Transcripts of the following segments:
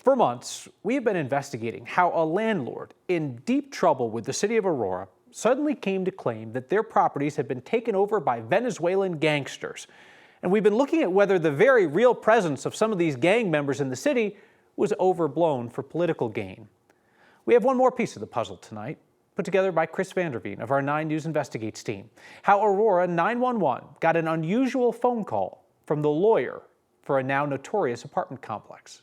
For months, we have been investigating how a landlord in deep trouble with the city of Aurora suddenly came to claim that their properties had been taken over by Venezuelan gangsters. And we've been looking at whether the very real presence of some of these gang members in the city was overblown for political gain. We have one more piece of the puzzle tonight, put together by Chris Vanderveen of our 9 News Investigates team. How Aurora 911 got an unusual phone call from the lawyer for a now notorious apartment complex.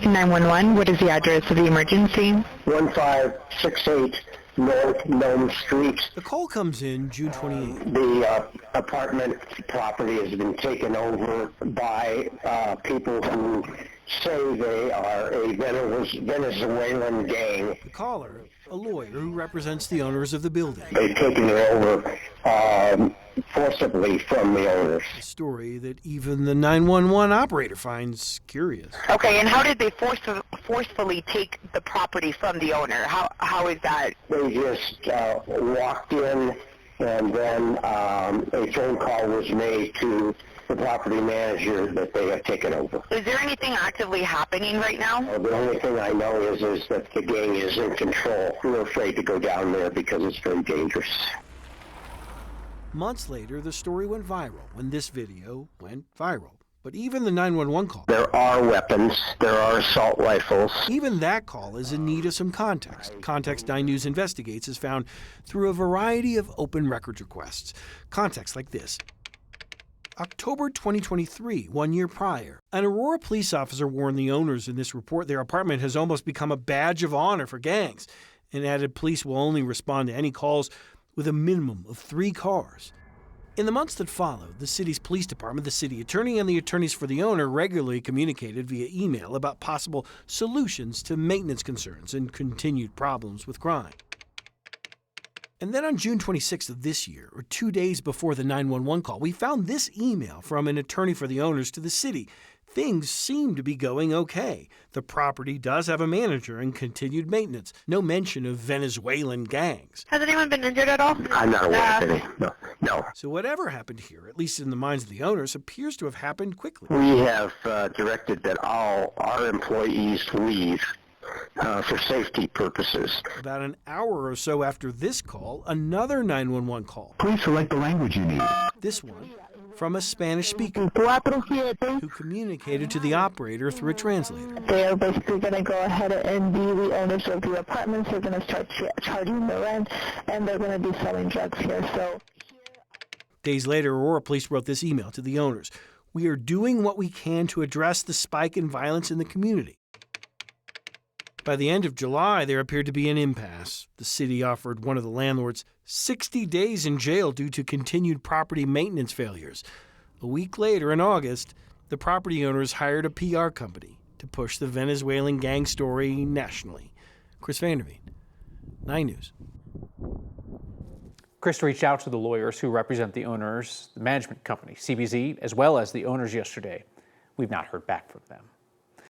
911, what is the address of the emergency? 1568 North Nome Street. The call comes in June 28th. The apartment property has been taken over by people who say they are a Venezuelan gang. The caller, a lawyer who represents the owners of the building. They've taken it over forcibly from the owners. A story that even the 911 operator finds curious. Okay, and how did they forcefully take the property from the owner? How is that? They just walked in, and then a phone call was made to the property manager that they have taken over. Is there anything actively happening right now? The only thing I know is that the gang is in control. We're afraid to go down there because it's very dangerous. Months later, the story went viral when this video went viral. But even the 911 call, there are weapons, there are assault rifles. Even that call is in need of some context. Context 9 News Investigates is found through a variety of open records requests. Context like this. October 2023, 1 year prior, an Aurora police officer warned the owners in this report their apartment has almost become a badge of honor for gangs, and added police will only respond to any calls with a minimum of 3 cars. In the months that followed, the city's police department, the city attorney, and the attorneys for the owner regularly communicated via email about possible solutions to maintenance concerns and continued problems with crime. And then on June 26th of this year, or 2 days before the 911 call, we found this email from an attorney for the owners to the city. Things seem to be going okay. The property does have a manager and continued maintenance. No mention of Venezuelan gangs. Has anyone been injured at all? I'm not aware of any. No. So whatever happened here, at least in the minds of the owners, appears to have happened quickly. We have directed that all our employees leave for safety purposes. About an hour or so after this call, another 911 call. Please select the language you need. This one from a Spanish speaker who communicated to the operator through a translator. They are basically going to go ahead and be the owners of the apartments. They're going to start charging the rent, and they're going to be selling drugs here. So, days later, Aurora police wrote this email to the owners. We are doing what we can to address the spike in violence in the community. By the end of July, there appeared to be an impasse. The city offered one of the landlords 60 days in jail due to continued property maintenance failures. A week later, in August, the property owners hired a PR company to push the Venezuelan gang story nationally. Chris Vanderveen, 9 News. Chris reached out to the lawyers who represent the owners, the management company, CBZ, as well as the owners yesterday. We've not heard back from them.